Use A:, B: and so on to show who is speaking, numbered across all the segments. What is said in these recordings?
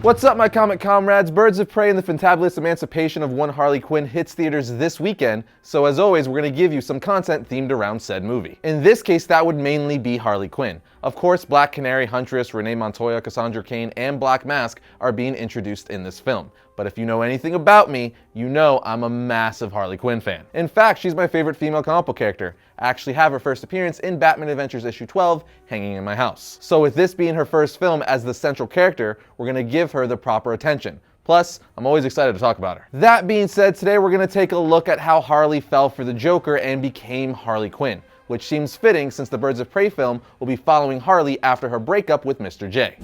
A: What's up, my comic comrades? Birds of Prey and the Fantabulous Emancipation of One Harley Quinn hits theaters this weekend, so as always, we're going to give you some content themed around said movie. In this case, that would mainly be Harley Quinn. Of course, Black Canary, Huntress, Renee Montoya, Cassandra Cain, and Black Mask are being introduced in this film. But if you know anything about me, you know I'm a massive Harley Quinn fan. In fact, she's my favorite female comic book character. I actually have her first appearance in Batman Adventures issue 12 hanging in my house. So with this being her first film as the central character, we're gonna give her the proper attention. Plus, I'm always excited to talk about her. That being said, today we're gonna take a look at how Harley fell for the Joker and became Harley Quinn, which seems fitting since the Birds of Prey film will be following Harley after her breakup with Mr. J.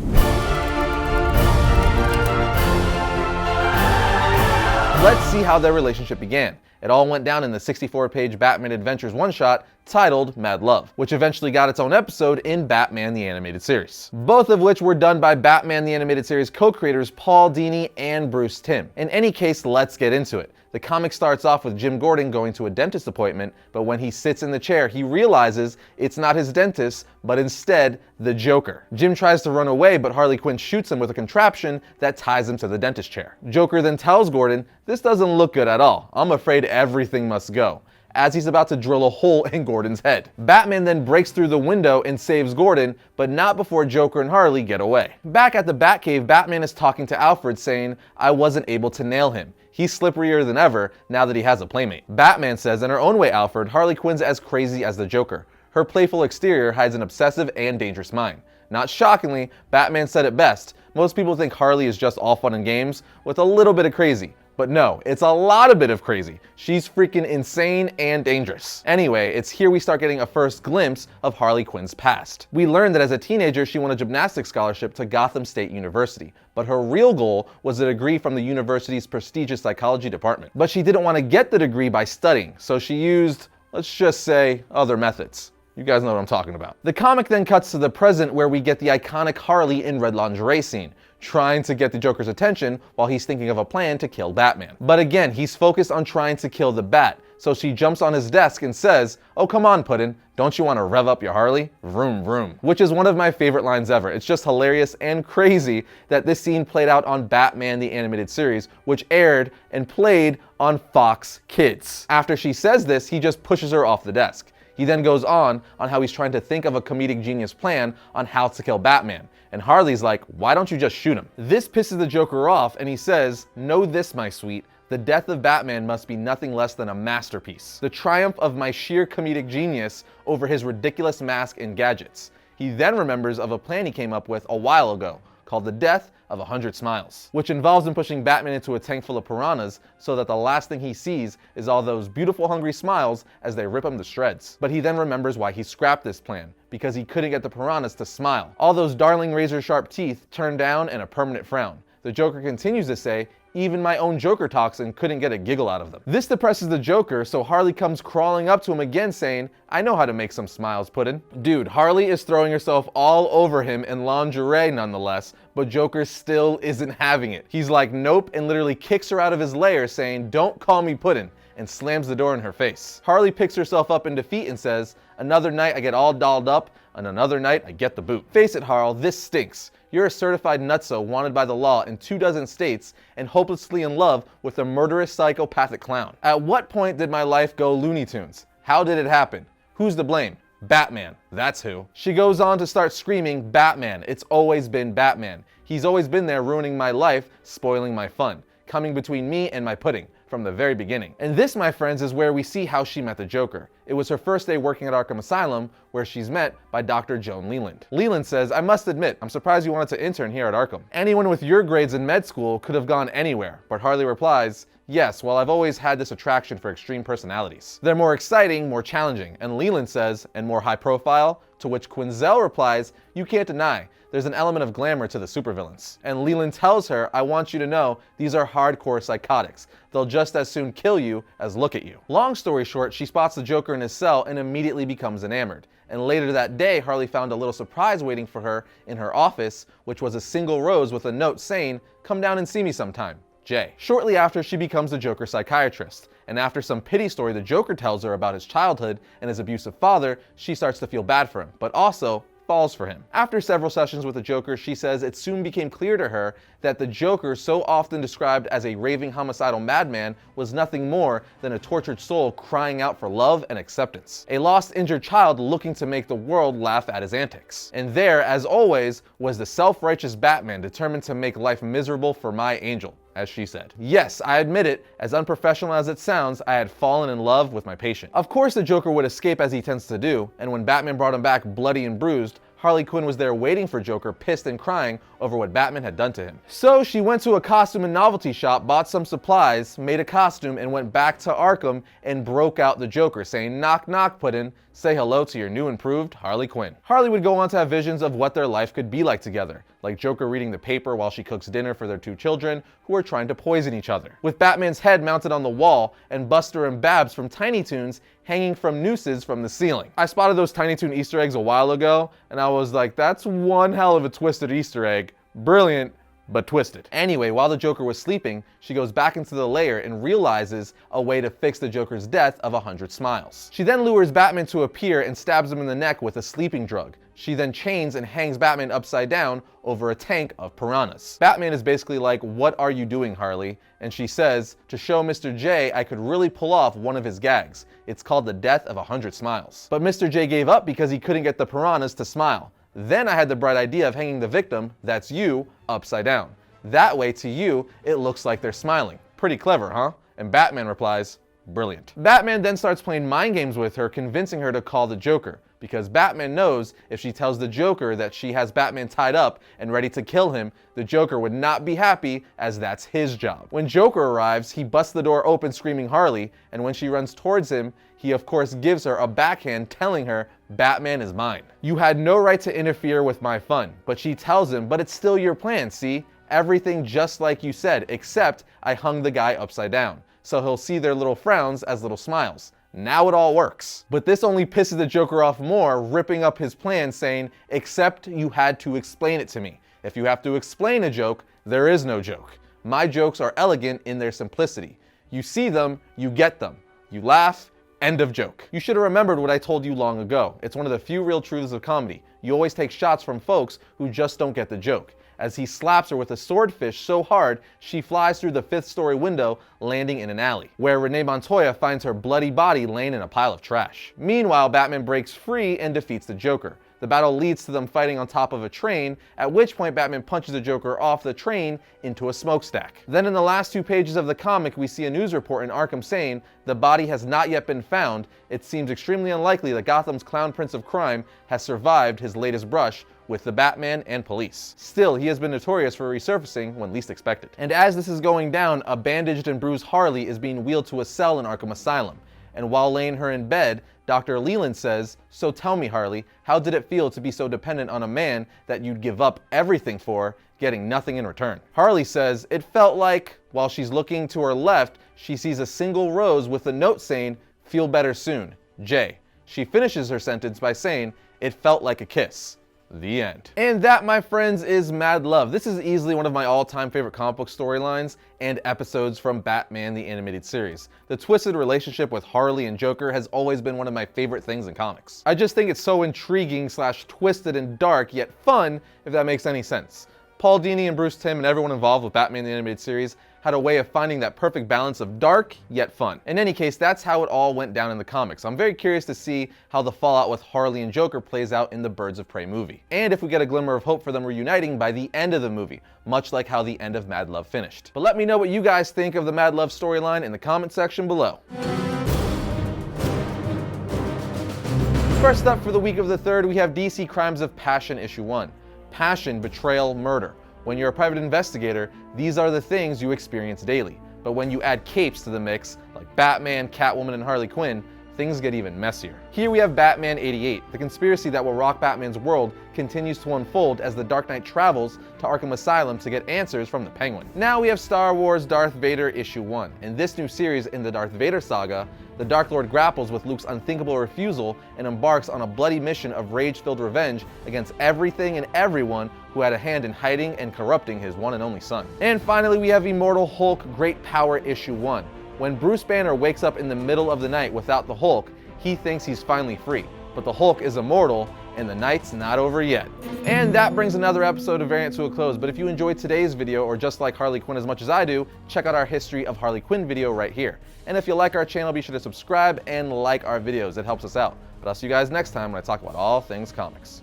A: Let's see how their relationship began. It all went down in the 64-page Batman Adventures one-shot titled Mad Love, which eventually got its own episode in Batman the Animated Series. Both of which were done by Batman the Animated Series co-creators Paul Dini and Bruce Timm. In any case, let's get into it. The comic starts off with Jim Gordon going to a dentist appointment, but when he sits in the chair, he realizes it's not his dentist, but instead the Joker. Jim tries to run away, but Harley Quinn shoots him with a contraption that ties him to the dentist chair. Joker then tells Gordon, "This doesn't look good at all. I'm afraid everything must go," as he's about to drill a hole in Gordon's head. Batman then breaks through the window and saves Gordon, but not before Joker and Harley get away. Back at the Batcave, Batman is talking to Alfred saying, "I wasn't able to nail him. He's slipperier than ever now that he has a playmate." Batman says, in her own way, Alfred, Harley Quinn's as crazy as the Joker. Her playful exterior hides an obsessive and dangerous mind. Not shockingly, Batman said it best. Most people think Harley is just all fun and games with a little bit of crazy. But no, it's a lot of bit of crazy. She's freaking insane and dangerous. Anyway, it's here we start getting a first glimpse of Harley Quinn's past. We learn that as a teenager, she won a gymnastics scholarship to Gotham State University, but her real goal was a degree from the university's prestigious psychology department. But she didn't want to get the degree by studying, so she used, let's just say, other methods. You guys know what I'm talking about. The comic then cuts to the present where we get the iconic Harley in red lingerie scene, trying to get the Joker's attention while he's thinking of a plan to kill Batman. But again, he's focused on trying to kill the Bat, so she jumps on his desk and says, "Oh, come on, Puddin', don't you want to rev up your Harley? Vroom, vroom." Which is one of my favorite lines ever. It's just hilarious and crazy that this scene played out on Batman the Animated Series, which aired and played on Fox Kids. After she says this, he just pushes her off the desk. He then goes on how he's trying to think of a comedic genius plan on how to kill Batman. And Harley's like, "Why don't you just shoot him?" This pisses the Joker off and he says, "Know this, my sweet. The death of Batman must be nothing less than a masterpiece. The triumph of my sheer comedic genius over his ridiculous mask and gadgets." He then remembers of a plan he came up with a while ago, called the Death of 100 Smiles, which involves him pushing Batman into a tank full of piranhas so that the last thing he sees is all those beautiful hungry smiles as they rip him to shreds. But he then remembers why he scrapped this plan, because he couldn't get the piranhas to smile. All those darling razor sharp teeth turned down and a permanent frown. The Joker continues to say, "Even my own Joker toxin couldn't get a giggle out of them." This depresses the Joker, so Harley comes crawling up to him again saying, "I know how to make some smiles, Puddin'." Dude, Harley is throwing herself all over him in lingerie nonetheless, but Joker still isn't having it. He's like, nope, and literally kicks her out of his lair saying, "Don't call me Puddin'," and slams the door in her face. Harley picks herself up in defeat and says, "Another night I get all dolled up, and another night I get the boot." Face it, Harl, this stinks. You're a certified nutso wanted by the law in 24 states and hopelessly in love with a murderous psychopathic clown. At what point did my life go Looney Tunes? How did it happen? Who's to blame? Batman, that's who. She goes on to start screaming, "Batman, it's always been Batman. He's always been there ruining my life, spoiling my fun, coming between me and my pudding from the very beginning." And this, my friends, is where we see how she met the Joker. It was her first day working at Arkham Asylum, where she's met by Dr. Joan Leland. Leland says, "I must admit, I'm surprised you wanted to intern here at Arkham. Anyone with your grades in med school could have gone anywhere." But Harley replies, "Yes, well, I've always had this attraction for extreme personalities. They're more exciting, more challenging." And Leland says, "And more high profile?" To which Quinzel replies, "You can't deny, there's an element of glamour to the supervillains." And Leland tells her, "I want you to know, these are hardcore psychotics. They'll just as soon kill you as look at you." Long story short, she spots the Joker in his cell and immediately becomes enamored. And later that day, Harley found a little surprise waiting for her in her office, which was a single rose with a note saying, "Come down and see me sometime. Jay." Shortly after, she becomes the Joker psychiatrist, and after some pity story the Joker tells her about his childhood and his abusive father, she starts to feel bad for him, but also falls for him. After several sessions with the Joker, she says it soon became clear to her that the Joker, so often described as a raving homicidal madman, was nothing more than a tortured soul crying out for love and acceptance. A lost, injured child looking to make the world laugh at his antics. And there, as always, was the self-righteous Batman determined to make life miserable for my angel, as she said. Yes, I admit it, as unprofessional as it sounds, I had fallen in love with my patient. Of course the Joker would escape as he tends to do, and when Batman brought him back bloody and bruised, Harley Quinn was there waiting for Joker, pissed and crying over what Batman had done to him. So she went to a costume and novelty shop, bought some supplies, made a costume, and went back to Arkham and broke out the Joker, saying, "Knock, knock, Puddin'. Say hello to your new improved Harley Quinn." Harley would go on to have visions of what their life could be like together, like Joker reading the paper while she cooks dinner for their two children, who are trying to poison each other, with Batman's head mounted on the wall and Buster and Babs from Tiny Toons hanging from nooses from the ceiling. I spotted those Tiny Toon Easter eggs a while ago, and I was like, that's one hell of a twisted Easter egg. Brilliant, but twisted. Anyway, while the Joker was sleeping, she goes back into the lair and realizes a way to fix the Joker's death of 100 smiles. She then lures Batman to appear and stabs him in the neck with a sleeping drug. She then chains and hangs Batman upside down over a tank of piranhas. Batman is basically like, "What are you doing, Harley?" And she says, "To show Mr. J I could really pull off one of his gags. It's called the death of 100 smiles. But Mr. J gave up because he couldn't get the piranhas to smile. Then I had the bright idea of hanging the victim, that's you, upside down. That way, to you, it looks like they're smiling. Pretty clever, huh?" And Batman replies, "Brilliant." Batman then starts playing mind games with her, convincing her to call the Joker, because Batman knows if she tells the Joker that she has Batman tied up and ready to kill him, the Joker would not be happy, as that's his job. When Joker arrives, he busts the door open screaming Harley, and when she runs towards him, he of course gives her a backhand telling her, "Batman is mine. You had no right to interfere with my fun." But she tells him, "But it's still your plan, see? Everything just like you said, except I hung the guy upside down. So he'll see their little frowns as little smiles. Now it all works." But this only pisses the Joker off more, ripping up his plan saying, "Except you had to explain it to me. If you have to explain a joke, there is no joke. My jokes are elegant in their simplicity. You see them, you get them. You laugh, end of joke." You should have remembered what I told you long ago. It's one of the few real truths of comedy. You always take shots from folks who just don't get the joke. As he slaps her with a swordfish so hard, she flies through the 5th-story window, landing in an alley, where Renee Montoya finds her bloody body laying in a pile of trash. Meanwhile, Batman breaks free and defeats the Joker. The battle leads to them fighting on top of a train, at which point Batman punches the Joker off the train into a smokestack. Then in the last 2 pages of the comic, we see a news report in Arkham saying, "The body has not yet been found. It seems extremely unlikely that Gotham's clown prince of crime has survived his latest brush with the Batman and police. Still, he has been notorious for resurfacing when least expected." And as this is going down, a bandaged and bruised Harley is being wheeled to a cell in Arkham Asylum. And while laying her in bed, Dr. Leland says, "So tell me, Harley, how did it feel to be so dependent on a man that you'd give up everything for, getting nothing in return?" Harley says, "It felt like," while she's looking to her left, she sees a single rose with a note saying, "Feel better soon, Jay." She finishes her sentence by saying, "It felt like a kiss." The end. And that, my friends, is Mad Love. This is easily one of my all-time favorite comic book storylines and episodes from Batman the Animated Series. The twisted relationship with Harley and Joker has always been one of my favorite things in comics. I just think it's so intriguing / twisted and dark, yet fun, if that makes any sense. Paul Dini and Bruce Timm and everyone involved with Batman the Animated Series had a way of finding that perfect balance of dark yet fun. In any case, that's how it all went down in the comics. I'm very curious to see how the fallout with Harley and Joker plays out in the Birds of Prey movie, and if we get a glimmer of hope for them reuniting by the end of the movie, much like how the end of Mad Love finished. But let me know what you guys think of the Mad Love storyline in the comment section below. First up for the week of the 3rd, we have DC Crimes of Passion issue 1. Passion, betrayal, murder. When you're a private investigator, these are the things you experience daily. But when you add capes to the mix, like Batman, Catwoman, and Harley Quinn, things get even messier. Here we have Batman 88. The conspiracy that will rock Batman's world continues to unfold as the Dark Knight travels to Arkham Asylum to get answers from the Penguin. Now we have Star Wars Darth Vader issue 1. In this new series in the Darth Vader saga, the Dark Lord grapples with Luke's unthinkable refusal and embarks on a bloody mission of rage-filled revenge against everything and everyone who had a hand in hiding and corrupting his one and only son. And finally, we have Immortal Hulk Great Power issue 1. When Bruce Banner wakes up in the middle of the night without the Hulk, he thinks he's finally free. But the Hulk is immortal, and the night's not over yet. And that brings another episode of Variant to a close, but if you enjoyed today's video or just like Harley Quinn as much as I do, check out our History of Harley Quinn video right here. And if you like our channel, be sure to subscribe and like our videos. It helps us out. But I'll see you guys next time when I talk about all things comics.